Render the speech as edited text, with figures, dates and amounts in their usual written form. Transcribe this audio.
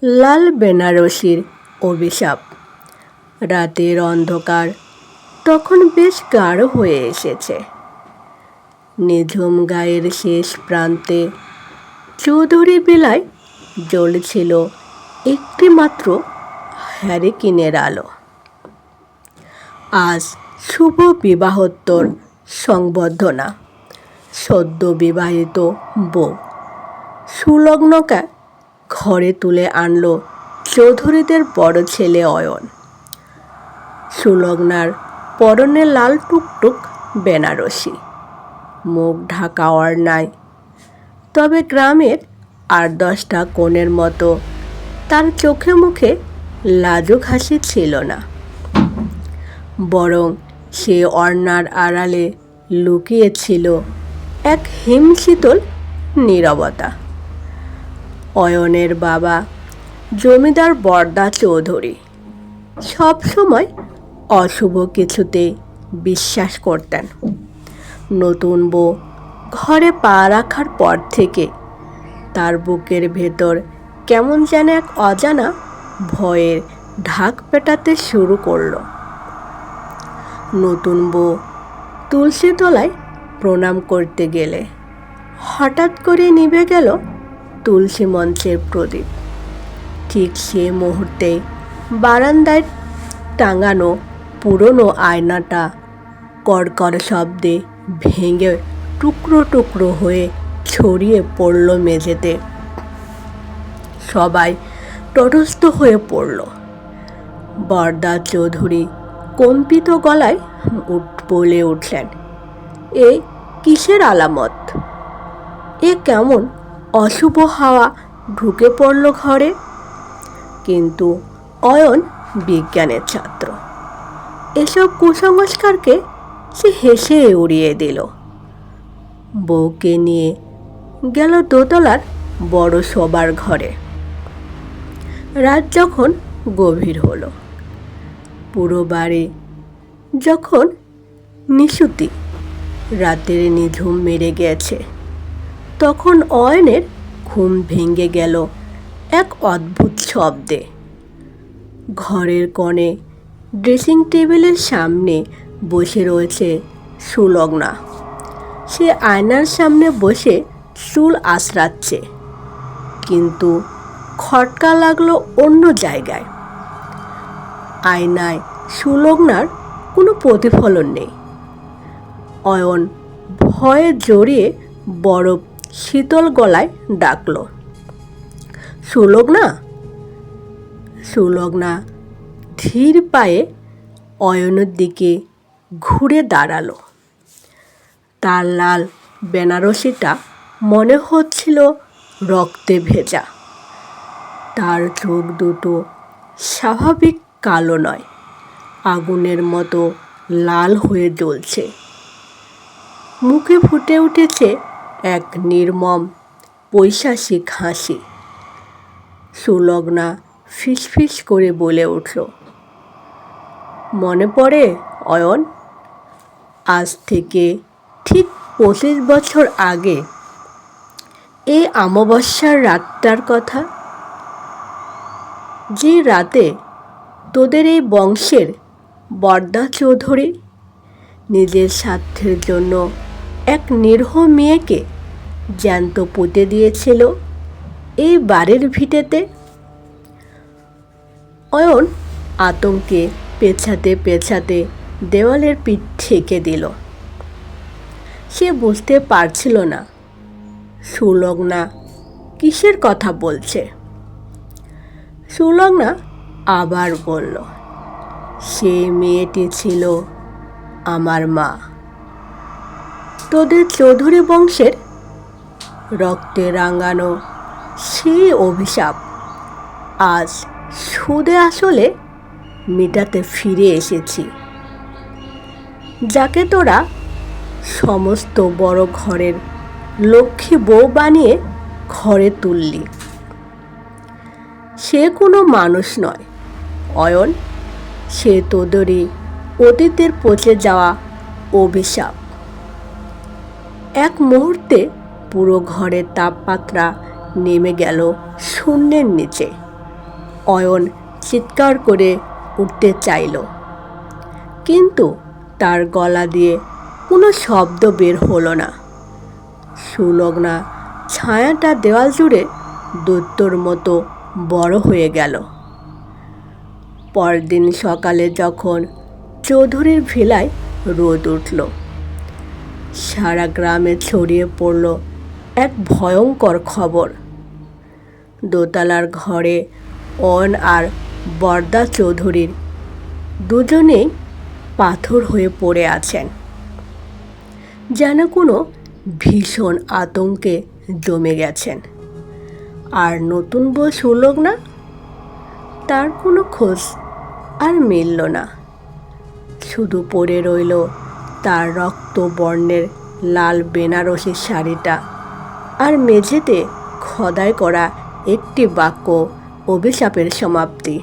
লাল বেনারসির অভিশাপ। রাতের অন্ধকার তখন বেশ গাঢ় হয়ে এসেছে। নিঝুম গায়ের শেষ প্রান্তে চৌধুরী বিলায় জ্বলছিল একটি মাত্র হ্যারিকেনের আলো। আজ শুভ বিবাহোত্তর সংবর্ধনা। সদ্য বিবাহিত বউ সুলগ্নকে ঘরে তুলে আনলো চৌধুরীদের বড় ছেলে অয়ন। সুলগ্নার পরনে লাল টুকটুক বেনারসি, মুখ ঢাকা ওড়নায়। তবে গ্রামের ৮-১০টা কোণের মতো তার চোখে মুখে লাজুক হাসি ছিল না, বরং সে ওড়নার আড়ালে লুকিয়েছিল এক হিমশীতল নীরবতা। অয়নের বাবা জমিদার বরদা চৌধুরী সব সময় অশুভ কিছুতে বিশ্বাস করতেন। নতুন বউ ঘরে পা রাখার পর থেকে তার বুকের ভেতর কেমন যেন এক অজানা ভয়ের ঢাক পেটাতে শুরু করলো। নতুন বউ তুলসী তলায় প্রণাম করতে গেলে হঠাৎ করে নিভে গেল তুলসী মঞ্চের প্রদীপ। ঠিক সে মুহূর্তে বারান্দায় টাঙানো পুরনো আয়নাটা কড়কড় শব্দে ভেঙে টুকরো টুকরো হয়ে ছড়িয়ে পড়ল মেঝেতে। সবাই তটস্থ হয়ে পড়ল। বরদা চৌধুরী কম্পিত গলায় বলে উঠলেন, এ কিসের আলামত? এ কেমন অশুভ হাওয়া ঢুকে পড়ল ঘরে? কিন্তু অয়ন বিজ্ঞানের ছাত্র, এসব কুসংস্কারকে সে হেসে উড়িয়ে দিল। বউকে নিয়ে গেল দোতলার বড় শোবার ঘরে। রাত যখন গভীর হলো, পুরো বাড়ি যখন নিশুতি, রাতের নিঝুম মেরে গেছে, তখন অয়নের ঘুম ভেঙে গেল এক অদ্ভুত শব্দে। ঘরের কোণে ড্রেসিং টেবিলের সামনে বসে রয়েছে সুলগ্না। সে আয়নার সামনে বসে চুল আঁচড়াচ্ছে, কিন্তু খটকা লাগলো অন্য জায়গায়। আয়নায় সুলগ্নার কোনো প্রতিফলন নেই। অয়ন ভয়ে জড়িয়ে বরফ শীতল গলায় ডাকল, সুলগ্না। সুলগ্না ধীর পায়ে অয়নের দিকে ঘুরে দাঁড়ালো। তার লাল বেনারসিটা মনে হচ্ছিল রক্তে ভেজা। তার চোখ দুটো স্বাভাবিক কালো নয়, আগুনের মতো লাল হয়ে জ্বলছে। মুখে ফুটে উঠেছে এক নির্মম পৈশাচিক হাসি। সুলগ্না ফিসফিস করে বলে উঠল, মনে পড়ে অয়ন? আজ থেকে ঠিক ২৫ বছর আগে এই অমাবস্যার রাতটার কথা, যে রাতে তোদের এই বংশের বরদা চৌধুরী নিজের স্বার্থের জন্য এক নিরীহ মেয়েকে জ্যান্ত পুঁতে দিয়েছিল এই বাড়ির ভিটেতে। অয়ন আতঙ্কে পেছাতে পেছাতে দেওয়ালের পিঠ ঠেকে দিল। সে বুঝতে পারছিল না সুলগ্না কিসের কথা বলছে। সুলগ্না আবার বলল, সে মেয়েটি ছিল আমার মা। তোদের চৌধুরী বংশের রক্তে রাঙানো সেই অভিশাপ আজ সুদে আসলে মেটাতে ফিরে এসেছি। যাকে তোরা সমস্ত বড় ঘরের লক্ষ্মী বউ বানিয়ে ঘরে তুললি, সে কোনো মানুষ নয় অয়ন, সে তোদেরই অতীতের পচে যাওয়া অভিশাপ। এক মুহূর্তে পুরো ঘরের তাপমাত্রা নেমে গেল শূন্যের নিচে। অয়ন চিৎকার করে উঠতে চাইল, কিন্তু তার গলা দিয়ে কোনো শব্দ বের হলো না। সুলগ্না ছায়াটা দেওয়াল জুড়ে দৈত্যর মতো বড় হয়ে গেল। পরদিন সকালে যখন চৌধুরীর ভিলায় রোদ উঠল, সারা গ্রামে ছড়িয়ে পড়ল এক ভয়ঙ্কর খবর। দোতলার ঘরে অয়ন আর বরদা চৌধুরীর দুজনেই পাথর হয়ে পড়ে আছেন, যেন কোনো ভীষণ আতঙ্কে জমে গেছেন। আর নতুন বউ সুলগ্না, তার কোনো খোঁজ আর মিলল না। শুধু পড়ে রইল তার রক্তবর্ণের লাল বেনারসি শাড়িটা, আর মেঝেতে খোদাই করা একটি বাক্য, অভিশাপের সমাপ্তি।